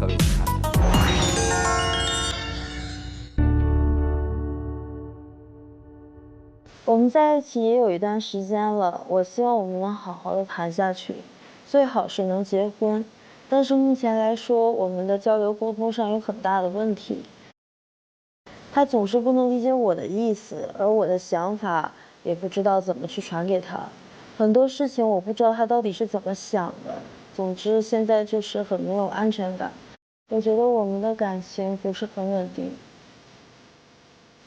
各位去看。我们在一起也有一段时间了，我希望我们能好好的谈下去，最好是能结婚。但是目前来说，我们的交流沟通上有很大的问题。他总是不能理解我的意思，而我的想法也不知道怎么去传给他。很多事情我不知道他到底是怎么想的。总之，现在就是很没有安全感。我觉得我们的感情不是很稳定。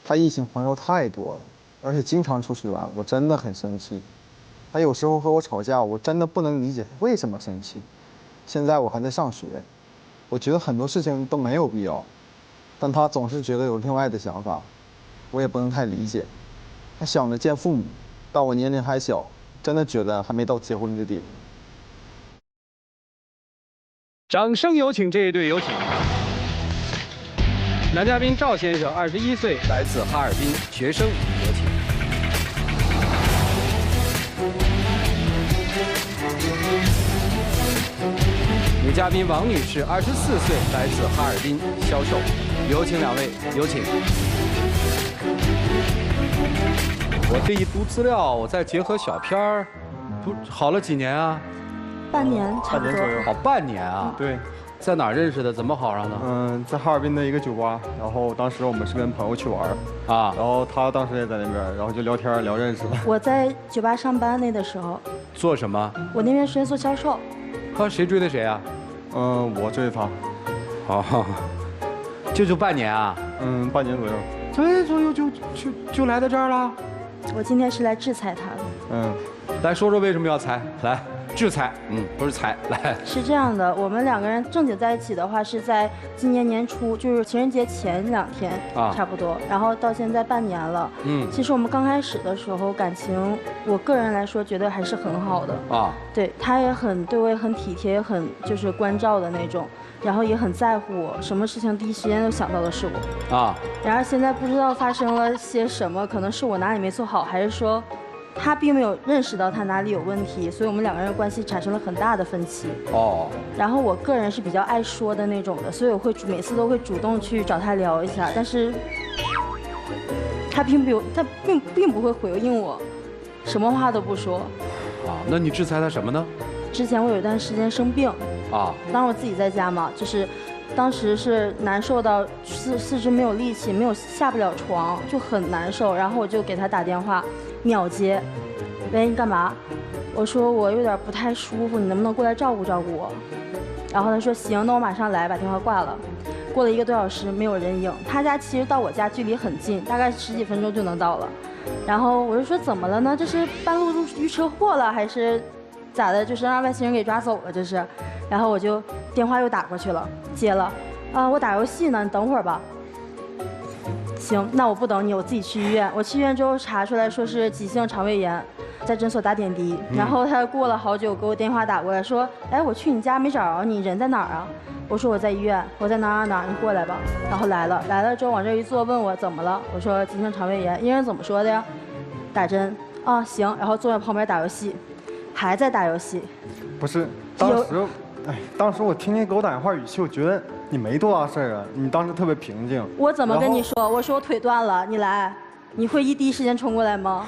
他异性朋友太多了，而且经常出去玩，我真的很生气。他有时候和我吵架，我真的不能理解为什么生气。现在我还在上学，我觉得很多事情都没有必要，但他总是觉得有另外的想法，我也不能太理解。他想着见父母，但我年龄还小，真的觉得还没到结婚的地步。掌声有请这一对，有请。男嘉宾赵先生，21岁，来自哈尔滨，学生，有请。女嘉宾王女士，24岁，来自哈尔滨，销售，有请两位，有请。我这一读资料，我再结合小片儿，不好了几年啊？半年差不多。好半年啊？对。在哪儿认识的？怎么好上的？在哈尔滨的一个酒吧，然后当时我们是跟朋友去玩啊，然后他当时也在那边，然后就聊天聊认识了。我在酒吧上班那的时候，做什么？我那边是做销售。和谁追的谁啊？我追的他。哦，就半年啊？半年左右。半年左右就来到这儿了？我今天是来制裁他的。来说说为什么要裁？来。制裁，不是裁，来。是这样的，我们两个人正经在一起的话，是在今年年初，就是情人节前2天，差不多。然后到现在半年了，其实我们刚开始的时候感情，我个人来说觉得还是很好的啊。对，他也很对我也很体贴，也很就是关照的那种，然后也很在乎我，什么事情第一时间都想到的是我啊。然而现在不知道发生了些什么，可能是我哪里没做好，还是说。他并没有认识到他哪里有问题，所以我们两个人的关系产生了很大的分歧。然后我个人是比较爱说的那种的，所以我会每次都会主动去找他聊一下，但是他并不会回应我，什么话都不说。那你制裁他什么呢？之前我有一段时间生病当时我自己在家嘛，就是当时是难受到四肢没有力气，没有下不了床，就很难受。然后我就给他打电话。秒接，喂，你干嘛？我说我有点不太舒服，你能不能过来照顾照顾我？然后他说行，那我马上来，把电话挂了。过了1个多小时，没有人影。他家其实到我家距离很近，大概10几分钟就能到了。然后我就说怎么了呢？这是半路遇车祸了还是咋的？就是让外星人给抓走了这是。然后我就电话又打过去了，接了。我打游戏呢，你等会儿吧。行，那我不等你，我自己去医院。我去医院之后查出来说是急性肠胃炎，在诊所打点滴。然后他过了好久给我电话打过来说，哎，我去你家没找着你，人在哪儿啊？我说我在医院，我在哪儿，你过来吧。然后来了之后往这一坐，问我怎么了？我说急性肠胃炎。医生怎么说的呀？打针啊，行。然后坐在旁边打游戏，还在打游戏。不是，当时我听你给我打电话语气，我觉得。你没多大事儿啊，你当时特别平静。我怎么跟你说？我说我腿断了，你来，你会第一时间冲过来吗？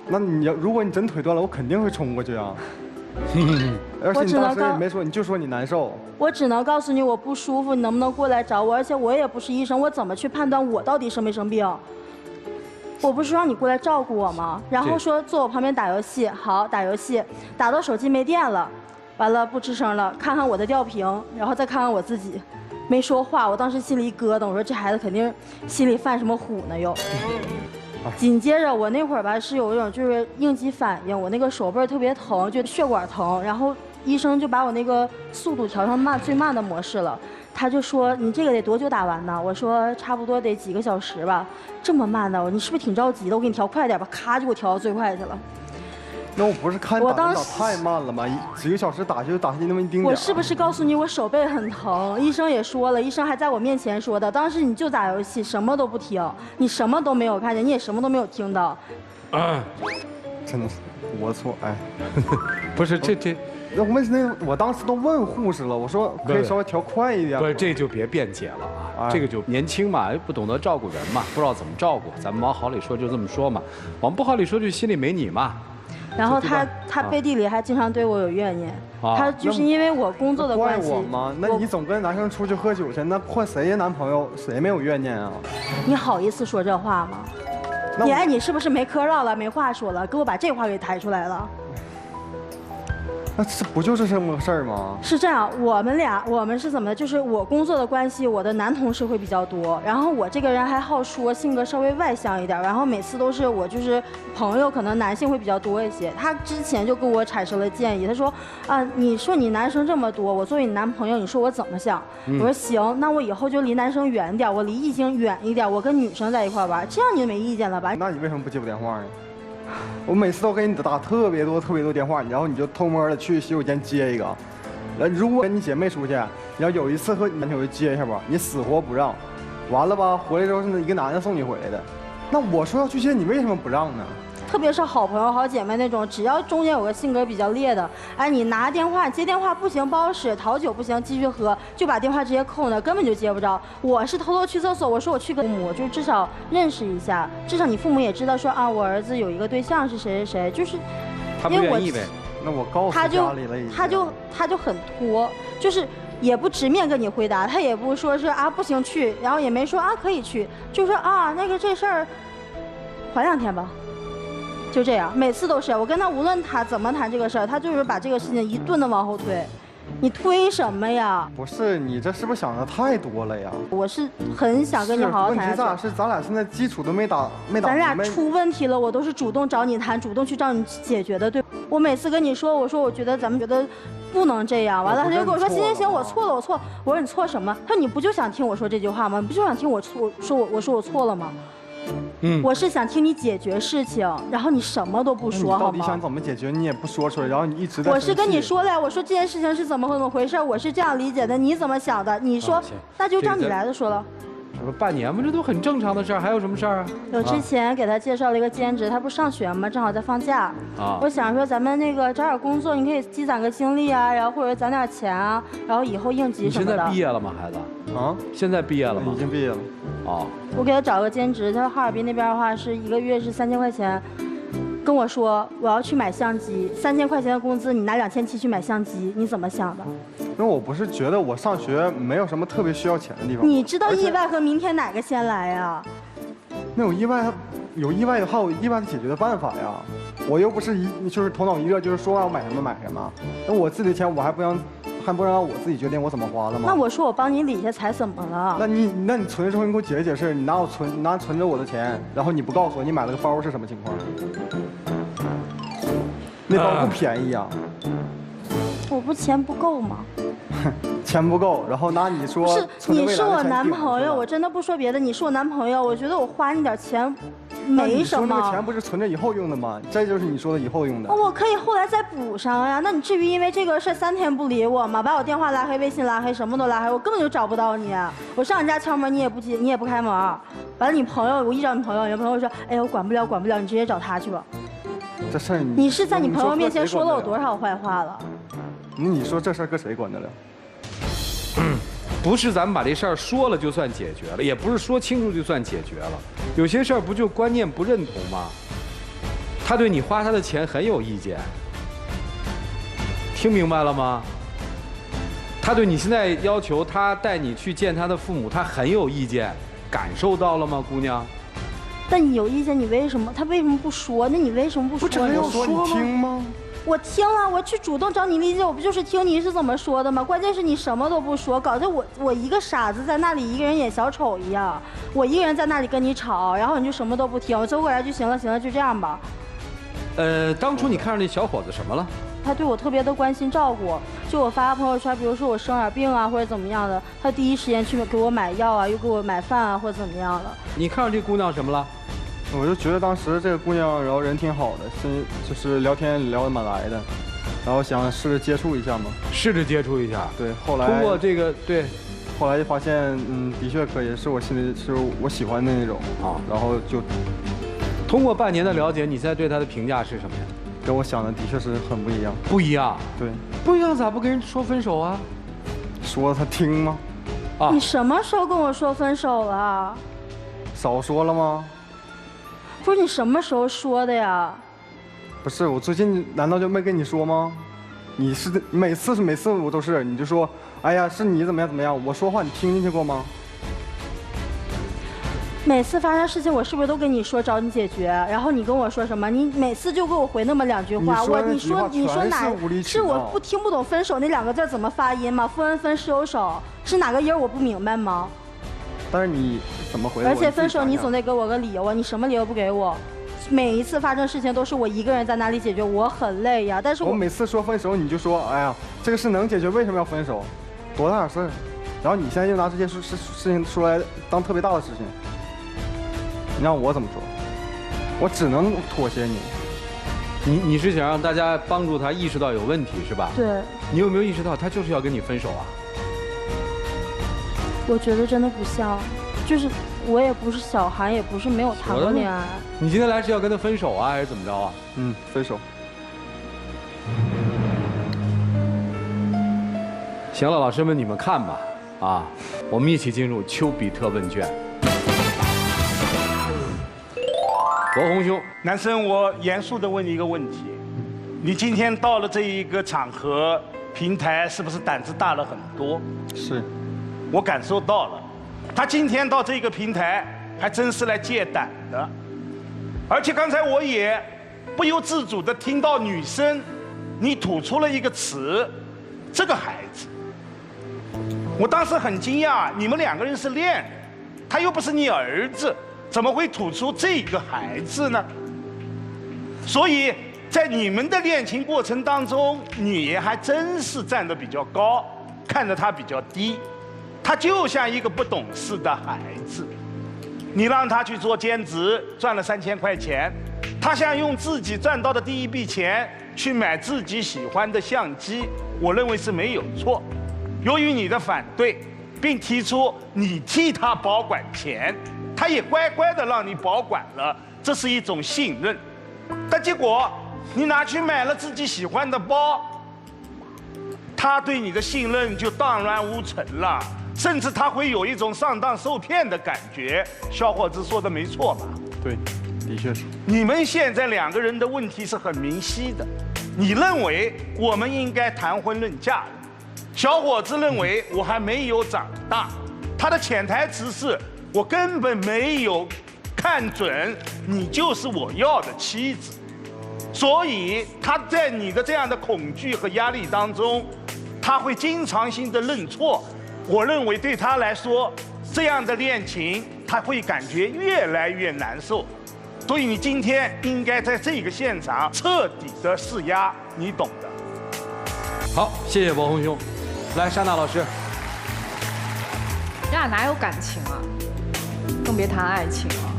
那如果你真腿断了，我肯定会冲过去啊。而且你当时也没说，你就说你难受。我只能告诉你我不舒服，你能不能过来找我？而且我也不是医生，我怎么去判断我到底生没生病？我不是让你过来照顾我吗？然后说坐我旁边打游戏，好，打游戏，打到手机没电了，完了不吱声了，看看我的吊瓶，然后再看看我自己。没说话，我当时心里一咯噔，我说这孩子肯定心里犯什么虎呢又。紧接着我那会儿吧是有一种就是应激反应，我那个手背特别疼，就血管疼，然后医生就把我那个速度调成最慢的模式了。他就说你这个得多久打完呢？我说差不多得几个小时吧。这么慢呢？你是不是挺着急的？我给你调快点吧，咔就给我调到最快去了。那我不是看打电脑太慢了吗？几个小时打就打下去那么一丁点。我是不是告诉你我手背很疼？医生也说了，医生还在我面前说的。当时你就打游戏，什么都不听，你什么都没有看见，你也什么都没有听到。真的是我错，哎，不是那我当时都问护士了，我说可以稍微调快一点。不是，这就别辩解了啊，这个就年轻嘛，不懂得照顾人嘛，不知道怎么照顾。咱们往好里说就这么说嘛，往不好里说就心里没你嘛。然后他背地里还经常对我有怨言，他就是因为我工作的关系。怪我吗？那你总跟男生出去喝酒去，那换谁男朋友谁没有怨念啊？你好意思说这话吗？你是不是没嗑唠了，没话说了，给我把这话给抬出来了？那这不就是这么个事儿吗？是这样，我们是怎么？就是我工作的关系，我的男同事会比较多，然后我这个人还好说，性格稍微外向一点，然后每次都是我就是朋友，可能男性会比较多一些。他之前就跟我产生了建议，他说啊，你说你男生这么多，我作为你男朋友，你说我怎么想？我说行，那我以后就离男生远点，我离异性远一点，我跟女生在一块玩，这样你就没意见了吧？那你为什么不接我电话呢？我每次都给你打特别多电话，然后你就偷摸的去洗手间接一个。如果跟你姐妹出去，你要有一次和你男朋友接一下吧，你死活不让，完了吧，回来之后是一个男的送你回来的。那我说要去接，你为什么不让呢？特别是好朋友、好姐妹那种，只要中间有个性格比较烈的，哎，你拿电话接电话不行，不好使；讨酒不行，继续喝，就把电话直接扣那，根本就接不着。我是偷偷去厕所，我说我去跟父母，就至少认识一下，至少你父母也知道说啊，我儿子有一个对象是谁谁谁，就是他不愿意呗。那我告诉家里了已经。他就很拖，就是也不直面跟你回答，他也不说是啊不行去，然后也没说啊可以去，就说啊那个这事儿缓2天吧。就这样，每次都是我跟他，无论他怎么谈这个事儿，他就是把这个事情一顿的往后推。你推什么呀？不是你这是不是想的太多了呀？我是很想跟你好好谈。问题咋是咱俩现在基础都没打。咱俩出问题了，我都是主动找你谈，主动去找你解决的，对。我每次跟你说，我说我觉得咱们觉得不能这样，完了他就跟我说行，我错了。我说你错什么？他说你不就想听我说这句话吗？你不就想听我说我错了吗？我是想听你解决事情，然后你什么都不说，好吗？你到底想怎么解决？你也不说出来，然后你一直在。我是跟你说了，我说这件事情是怎么回事，我是这样理解的，你怎么想的？你说，那就照你来的说了。这不半年吗？这都很正常的事儿，还有什么事儿啊？我之前给他介绍了一个兼职，他不上学吗？正好在放假。我想说咱们那个找点工作，你可以积攒个经历啊，然后或者攒点钱啊，然后以后应急什么的。你现在毕业了吗，孩子？啊？现在毕业了吗？已经毕业了。哦。我给他找个兼职，他说哈尔滨那边的话是1个月是3000块钱。跟我说我要去买相机，3000块钱的工资，你拿2700去买相机，你怎么想的？那我不是觉得我上学没有什么特别需要钱的地方。你知道意外和明天哪个先来呀？那有意外的话，有意外的解决的办法呀。我又不是就是头脑一热，就是说要买什么买什么。那我自己的钱我还不让我自己决定我怎么花的吗？那我说我帮你理一下财怎么了？那你存的时候你给我解释，你拿存着我的钱，然后你不告诉我你买了个包是什么情况？那包不便宜啊！我不钱不够吗？钱不够，然后拿你说是你是我男朋友，我真的不说别的，你是我男朋友，我觉得我花你点钱没什么。你说那个钱不是存着以后用的吗？这就是你说的以后用的。我可以后来再补上呀。那你至于因为这个事3天不理我吗？把我电话拉黑、微信拉黑，什么都拉黑，我根本就找不到你。我上你家敲门，你也不接，你也不开门。完了，你朋友，我一找你朋友，你朋友说，哎，我管不了，你直接找他去吧。这事儿你是在你朋友面前说了我多少坏话了？你说这事儿搁谁管得了？不是咱们把这事儿说了就算解决了，也不是说清楚就算解决了。有些事儿不就观念不认同吗？他对你花他的钱很有意见，听明白了吗？他对你现在要求他带你去见他的父母，他很有意见，感受到了吗，姑娘？但你有意见，他为什么不说？那你为什么不说？我要说你听吗？我听了，我去主动找你理解，我不就是听你是怎么说的吗？关键是你什么都不说，搞得我一个傻子在那里一个人演小丑一样，我一个人在那里跟你吵，然后你就什么都不听，我走过来就行了，就这样吧。当初你看上那小伙子什么了？他对我特别的关心照顾，就我发朋友圈，比如说我生点病啊或者怎么样的，他第一时间去给我买药啊，又给我买饭啊或者怎么样的。你看上这姑娘什么了？我就觉得当时这个姑娘，然后人挺好的，就是聊天聊得蛮来的，然后想试着接触一下嘛。试着接触一下。对，后来通过这个对，后来就发现的确可以，是我喜欢的那种啊，然后就通过半年的了解，你现在对她的评价是什么呀？跟我想的的确是很不一样。不一样。对。不一样咋不跟人说分手啊？说他听吗？啊，你什么时候跟我说分手了？少说了吗？不是你什么时候说的呀？不是，我最近难道就没跟你说吗？你每次我都是，你就说，哎呀，是你怎么样？我说话你听进去过吗？每次发生事情，我是不是都跟你说找你解决？然后你跟我说什么？你每次就给我回那么2句话。你说哪是我不听不懂分手那2个字怎么发音吗？分恩分手手是哪个音我不明白吗？但是你怎么回我？而且分手你总得给我个理由啊！你什么理由不给我？每一次发生事情都是我一个人在那里解决，我很累呀。但是我每次说分手，你就说，哎呀，这个事能解决，为什么要分手？多大点事儿？然后你现在又拿这些事情说来当特别大的事情。你让我怎么说？我只能妥协你。你是想让大家帮助他意识到有问题是吧？对。你有没有意识到他就是要跟你分手啊？我觉得真的不像，就是我也不是小韩，也不是没有谈过恋爱。你今天来是要跟他分手啊，还是怎么着啊？分手。行了，老师们你们看吧，啊，我们一起进入丘比特问卷。罗红兄，男生，我严肃地问你一个问题：你今天到了这一个场合平台，是不是胆子大了很多？是，我感受到了。他今天到这个平台，还真是来借胆的。而且刚才我也不由自主地听到女生，你吐出了一个词，这个孩子。我当时很惊讶，你们2个人是恋人，他又不是你儿子。怎么会吐出这个孩子呢？所以在你们的恋情过程当中，你还真是站得比较高，看着他比较低。他就像一个不懂事的孩子，你让他去做兼职，赚了3000块钱，他想用自己赚到的第一笔钱去买自己喜欢的相机，我认为是没有错。由于你的反对，并提出你替他保管钱。他也乖乖的让你保管了，这是一种信任。但结果你拿去买了自己喜欢的包，他对你的信任就荡然无存了，甚至他会有一种上当受骗的感觉。小伙子说的没错吧？对，的确是。你们现在2个人的问题是很明晰的。你认为我们应该谈婚论嫁，小伙子认为我还没有长大，他的潜台词是。我根本没有看准你就是我要的妻子，所以他在你的这样的恐惧和压力当中，他会经常性的认错。我认为对他来说，这样的恋情他会感觉越来越难受。所以你今天应该在这个现场彻底的释压，你懂的。好，谢谢博红兄。来，莎娜老师。咱俩哪有感情啊？更别谈爱情了，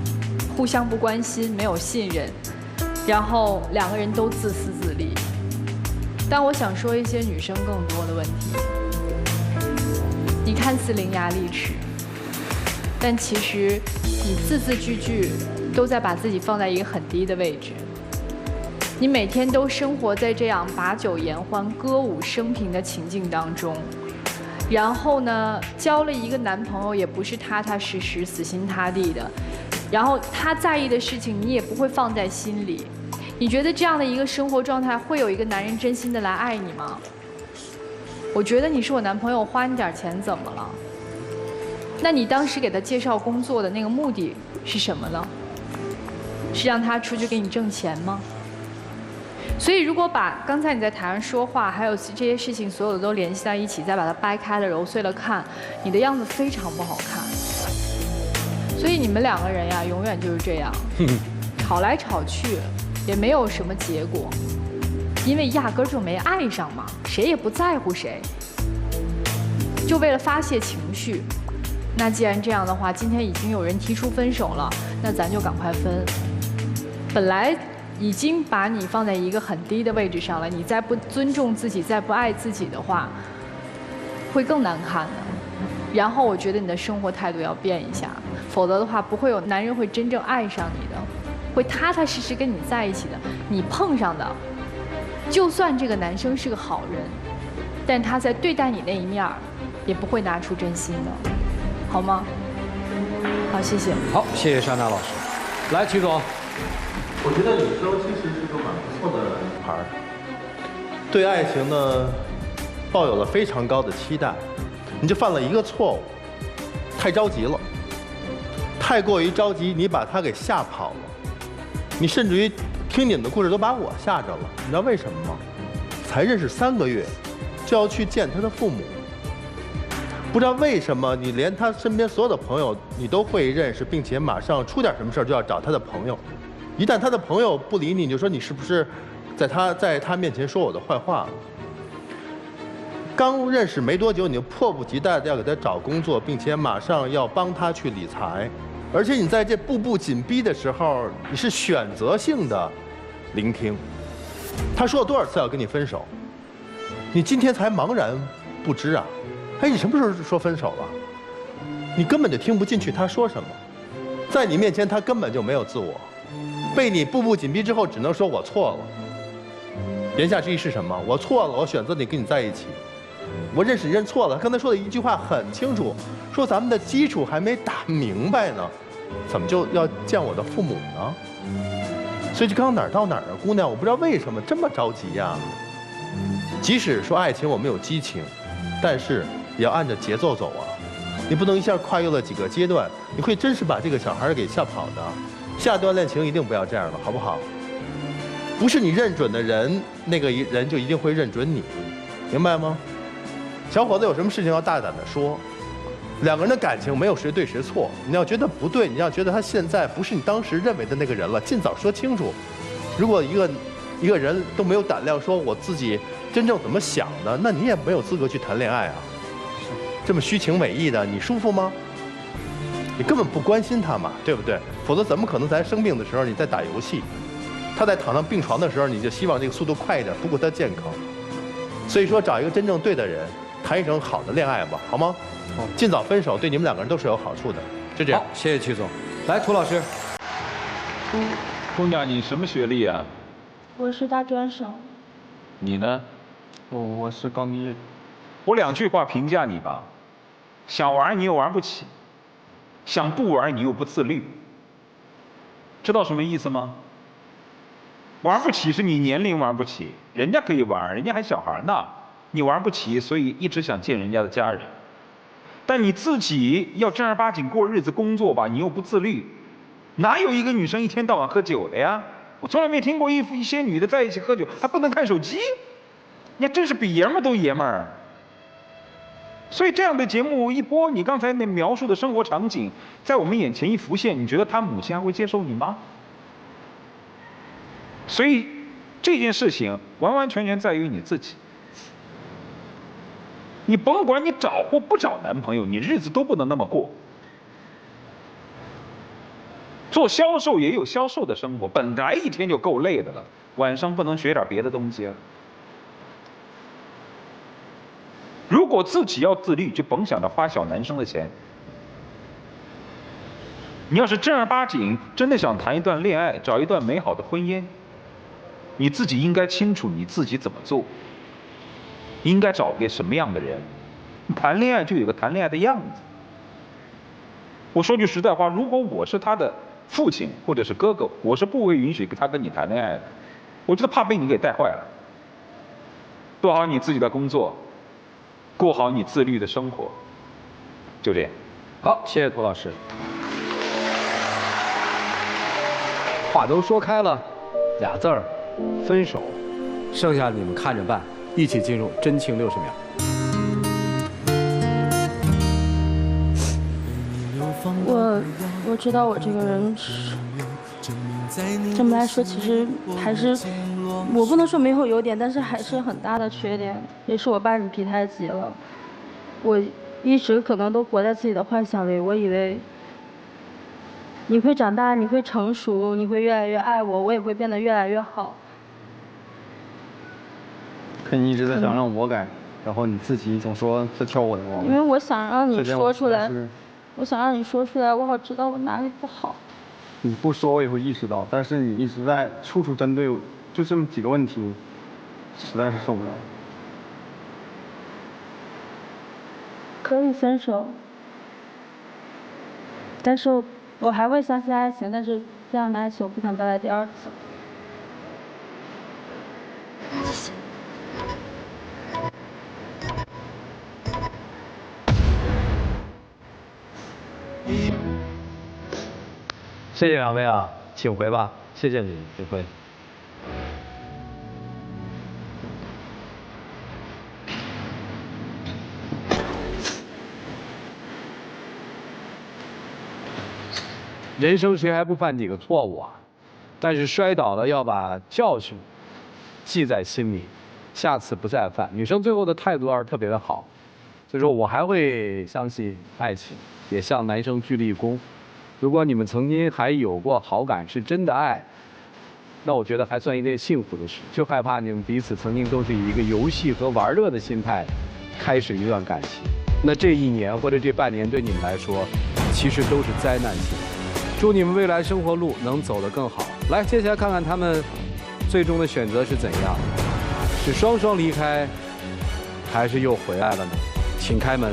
互相不关心，没有信任，然后2个人都自私自利。但我想说一些女生更多的问题。你看似伶牙俐齿，但其实你字字句句都在把自己放在一个很低的位置。你每天都生活在这样把酒言欢、歌舞升平的情境当中。然后呢，交了一个男朋友也不是踏踏实实、死心塌地的，然后他在意的事情你也不会放在心里。你觉得这样的一个生活状态，会有一个男人真心的来爱你吗？我觉得你是我男朋友，花你点钱怎么了？那你当时给他介绍工作的那个目的是什么呢？是让他出去给你挣钱吗？所以，如果把刚才你在台上说话，还有这些事情所有的都联系在一起，再把它掰开了、揉碎了看，你的样子非常不好看。所以你们2个人呀，永远就是这样，吵来吵去，也没有什么结果，因为压根儿就没爱上嘛，谁也不在乎谁，就为了发泄情绪。那既然这样的话，今天已经有人提出分手了，那咱就赶快分。本来已经把你放在一个很低的位置上了，你再不尊重自己，再不爱自己的话，会更难看的。然后我觉得你的生活态度要变一下，否则的话，不会有男人会真正爱上你的，会踏踏实实跟你在一起的。你碰上的，就算这个男生是个好人，但他在对待你那一面儿，也不会拿出真心的，好吗？好，谢谢。好，谢谢珊娜老师。来，曲总。我觉得李周其实是个蛮不错的女孩，对爱情呢抱有了非常高的期待，你就犯了一个错误，太着急了，太过于着急，你把她给吓跑了，你甚至于听你们的故事都把我吓着了，你知道为什么吗？才认识3个月，就要去见他的父母，不知道为什么你连他身边所有的朋友你都会认识，并且马上出点什么事儿就要找他的朋友。一旦他的朋友不理你，你就说你是不是在他面前说我的坏话？刚认识没多久，你就迫不及待的要给他找工作，并且马上要帮他去理财，而且你在这步步紧逼的时候，你是选择性的聆听。他说了多少次要跟你分手，你今天才茫然不知啊！哎，你什么时候说分手了？你根本就听不进去他说什么，在你面前他根本就没有自我。被你步步紧逼之后，只能说我错了。言下之意是什么？我错了，我选择你跟你在一起。我认识你认错了。刚才说的一句话很清楚，说咱们的基础还没打明白呢，怎么就要见我的父母呢？所以这刚哪儿到哪儿啊，姑娘，我不知道为什么这么着急呀。即使说爱情我们有激情，但是也要按着节奏走啊。你不能一下跨越了几个阶段，你会真是把这个小孩给吓跑的。下段恋情一定不要这样了，好不好？不是你认准的人，那个人就一定会认准你，明白吗？小伙子有什么事情要大胆的说，两个人的感情没有谁对谁错，你要觉得不对，你要觉得他现在不是你当时认为的那个人了，尽早说清楚。如果一个人都没有胆量说我自己真正怎么想的，那你也没有资格去谈恋爱啊。这么虚情伪意的，你舒服吗？你根本不关心他嘛，对不对？否则怎么可能在生病的时候你在打游戏，他在躺上病床的时候你就希望这个速度快一点，不顾他健康。所以说找一个真正对的人，谈一场好的恋爱吧，好吗？好，尽早分手对你们两个人都是有好处的。就这样。好，谢谢曲总。来，涂老师。姑娘，你什么学历啊？我是大专生。你呢？我是刚毕业。我2句话评价你吧：想玩你又玩不起，想不玩你又不自律。知道什么意思吗？玩不起是你年龄玩不起，人家可以玩，人家还小孩呢，你玩不起，所以一直想见人家的家人。但你自己要正儿八经过日子工作吧，你又不自律，哪有一个女生一天到晚喝酒的呀？我从来没听过一些女的在一起喝酒还不能看手机，你还真是比爷们儿都爷们儿。所以这样的节目一播，你刚才那描述的生活场景在我们眼前一浮现，你觉得他母亲还会接受你吗？所以这件事情完完全全在于你自己。你甭管你找或不找男朋友，你日子都不能那么过。做销售也有销售的生活，本来一天就够累的了，晚上不能学点别的东西啊。如果自己要自律，就甭想着花小男生的钱。你要是正儿八经真的想谈一段恋爱，找一段美好的婚姻，你自己应该清楚你自己怎么做，应该找个什么样的人。谈恋爱就有个谈恋爱的样子。我说句实在话，如果我是他的父亲或者是哥哥，我是不会允许他跟你谈恋爱的。我觉得怕被你给带坏了。做好你自己的工作，过好你自律的生活，就这样。好，谢谢涂老师。话都说开了，2字儿，分手。剩下你们看着办，一起进入真情60秒。我知道我这个人是这么来说，其实还是我不能说没有优点，但是还是很大的缺点，也是我把你逼太急了。我一直可能都活在自己的幻想里，我以为你会长大，你会成熟，你会越来越爱我，我也会变得越来越好。可你一直在想让我改，然后你自己总说在挑我的毛病。因为我想让你说出来，我想让你说出来，我好知道我哪里不好。你不说我也会意识到，但是你一直在处处针对我，就这么几个问题，实在是受不了。可以分手，但是我还会相信爱情，但是这样的爱情我不想再来第二次。谢谢。谢谢两位啊，请回吧，谢谢你，请回。人生谁还不犯几个错误啊？但是摔倒了要把教训记在心里，下次不再犯。女生最后的态度要是特别的好，所以说我还会相信爱情，也向男生鞠了一躬。如果你们曾经还有过好感，是真的爱，那我觉得还算一件幸福的事。就害怕你们彼此曾经都是以一个游戏和玩乐的心态开始一段感情，那这1年或者这半年对你们来说，其实都是灾难性。祝你们未来生活路能走得更好。来，接下来看看他们最终的选择是怎样，是双双离开，还是又回来了呢？请开门。